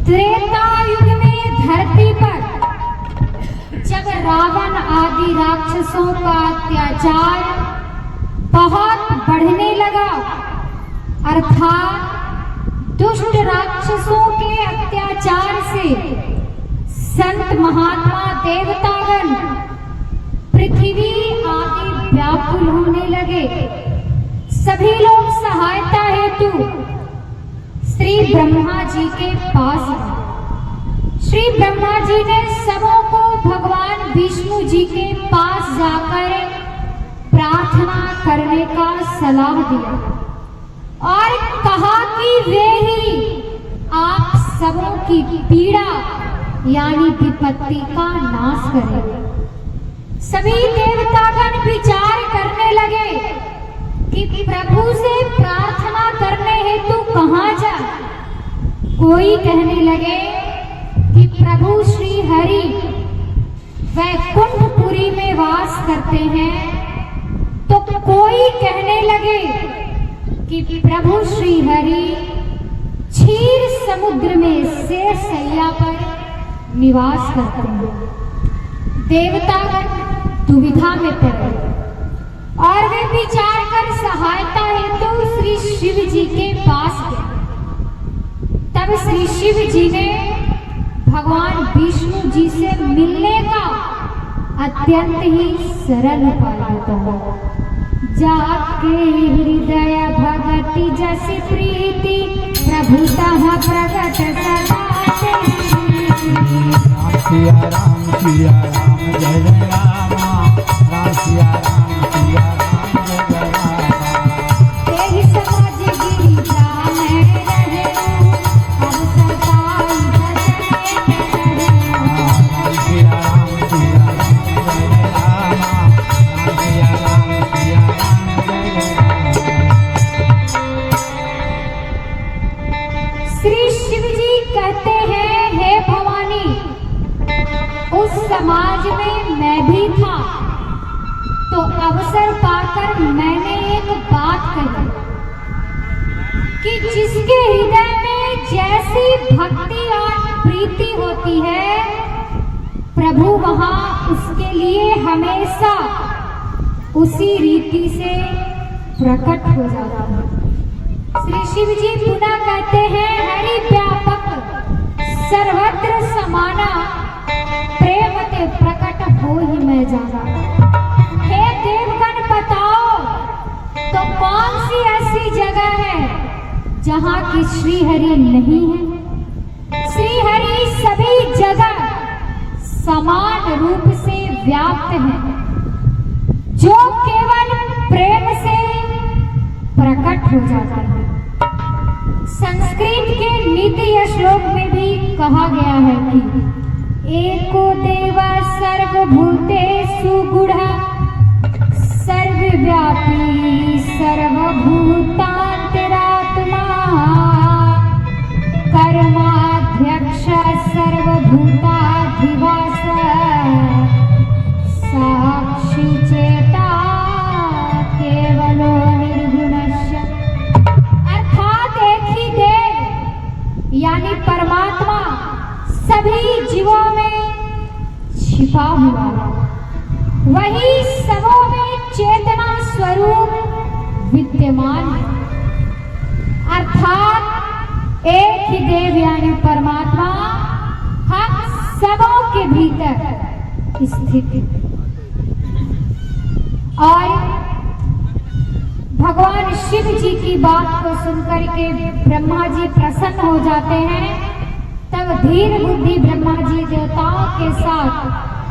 त्रेता युग में धरती पर जब रावण आदि राक्षसों का अत्याचार बहुत बढ़ने लगा, अर्थात दुष्ट राक्षसों के अत्याचार से संत महात्मा देवतागण पृथ्वी आदि व्याकुल होने लगे। सभी लोग सहायता हेतु श्री ब्रह्मा जी के पास गए। श्री ब्रह्मा जी ने सबों को भगवान विष्णु जी के पास जाकर प्रार्थना करने का सलाह दिया और कहा कि वे ही आप सबों की पीड़ा यानी विपत्ति का नाश करेंगे। सभी देवतागण विचार करने लगे कि प्रभु से प्रार्थना करने हेतु कहाँ जाए। कोई कहने लगे कि प्रभु श्री हरि वैकुंठपुरी में वास करते हैं, तो कोई कहने लगे कि प्रभु श्री हरि क्षीर समुद्र में शेषशैया पर निवास करते हैं। देवतागण दुविधा में पड़े और वे विचार कर सहायता हेतु श्री शिव जी के पास गए। तब श्री शिव जी ने भगवान विष्णु जी से मिलने का अत्यंत ही सरल उपाय बताया। जाके हृदय भगति जस प्रीति प्रभुतः प्रगट सदा सिया राम जय जय राम, राम सिया राम जय जय राम। तेहि समाज गिरिजा में रहे, अब सताई भजन राम सिया राम जय जय राम, राम सिया राम जय जय राम। श्री शिव जी कहते हैं, हे भवानी, उस समाज में मैं भी था, तो अवसर पाकर मैंने एक बात कही कि जिसके हृदय में जैसी भक्ति और प्रीति होती है, प्रभु वहां उसके लिए हमेशा उसी रीति से प्रकट हो जाता है। श्री शिव जी पुनः कहते हैं, हरि व्यापक सर्वत्र समाना, प्रेम ते प्रकट हो ही मैं जाना। हे देवगण बताओ, तो कौन सी ऐसी जगह है जहाँ की श्री हरि नहीं है। श्री हरि सभी जगह समान रूप से व्याप्त है, जो केवल प्रेम से प्रकट हो जाता है। संस्कृत के नीति श्लोक में भी कहा गया है कि एको देव सर्वभूतेषु गुणः सर्वव्यापी सर्वभूतान्तरात्मा कर्माध्यक्ष सर्वभूताधिवास साक्षी चेता केवलो निर्गुणस्य। अर्थात एक ही देव यानी परमात्मा सभी जीवों में छिपा हुआ है, वही सबों में चेतना स्वरूप विद्यमान है। अर्थात एक ही देव यानी परमात्मा हम सबों के भीतर स्थित है। और भगवान शिव जी की बात को सुनकर के ब्रह्मा जी प्रसन्न हो जाते हैं। तब धीर बुद्धि ब्रह्मा जी देवताओं के साथ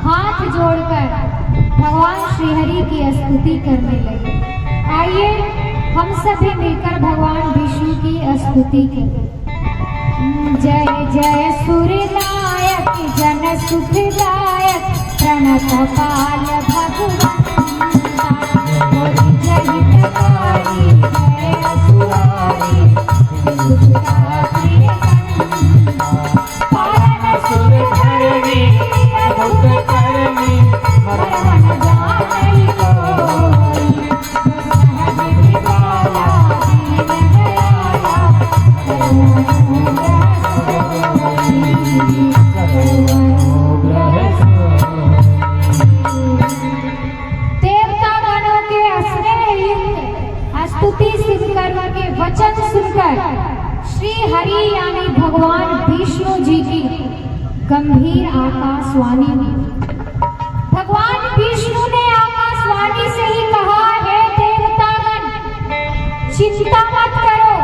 हाथ जोड़कर भगवान श्री हरि की स्तुति करने लगे। आइए हम सभी मिलकर भगवान विष्णु की स्तुति करें। जय जय सूर्यनायक जन सुखदायक प्रणत काल भगवान, जय हितकारी जय असुरारी Thank you. वचन सुनकर श्री हरि यानी भगवान विष्णु जी की गंभीर आकाशवाणी हुई। भगवान विष्णु ने आकाशवाणी से ही कहा, हे देवतागण, चिंता मत करो,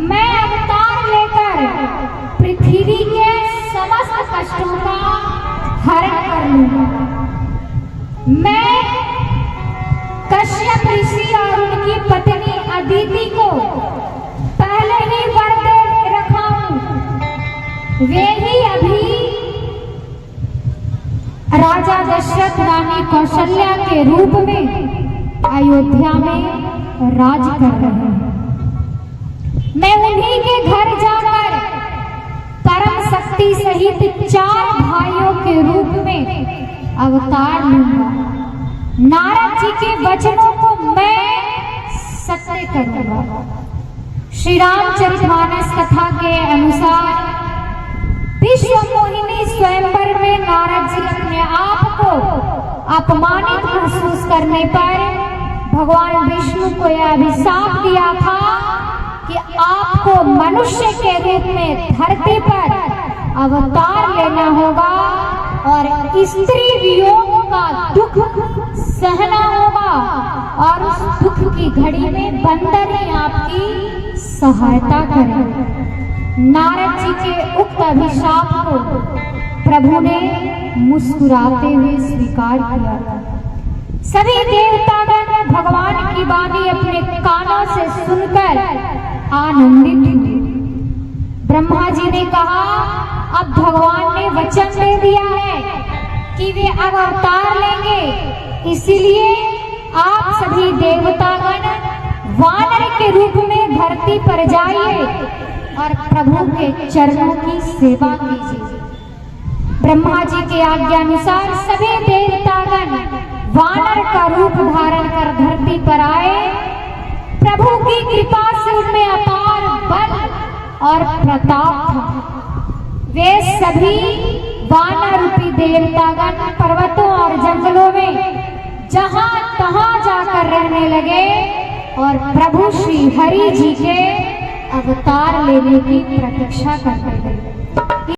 मैं अवतार लेकर पृथ्वी के समस्त कष्टों का हरण कर लूंगा। मैं कश्यप ऋषि और उनकी पत्नी अदिति को पहले ही वर दे रखा हूं। वे ही अभी राजा दशरथ रानी कौशल्या के रूप में अयोध्या में राज कर रहे हैं। मैं उन्हीं के घर जाकर परम शक्ति सहित 4 भाइयों के रूप में अवतार लूंगा। नारद जी के वचनों को मैं सत्य करूंगा। श्री रामचरितमानस कथा के अनुसार विश्व मोहिनी स्वयंवर में नारद जी अपने आप को अपमानित महसूस करने पर भगवान विष्णु को यह अभिशाप दिया था कि आपको मनुष्य के रूप में धरती पर अवतार लेना होगा और स्त्री वियोग का दुख सहना होगा और उस दुख की घड़ी में बंदर ही आपकी सहायता करें। नारद जी के उक्त अभिशाप को प्रभु ने मुस्कुराते हुए स्वीकार किया। सभी देवतागण भगवान की वाणी अपने कानों से सुनकर आनंदित हुए। ब्रह्मा जी ने कहा, अब भगवान ने वचन दे दिया है कि वे अब अवतार लेंगे, इसीलिए आप सभी देवतागण वानर के रूप में धरती पर जाइए और प्रभु के चरणों की सेवा कीजिए। ब्रह्मा जी के आज्ञानुसार सभी देवतागण वानर का रूप धारण कर धरती पर आए। प्रभु की कृपा से उनमें अपार बल और प्रताप था। वे सभी वानर रूपी देवतागण पर्वतों और जंगलों में जहां तहां जाकर रहने लगे और प्रभु श्री हरि जी के अवतार लेने की प्रतीक्षा करते थे।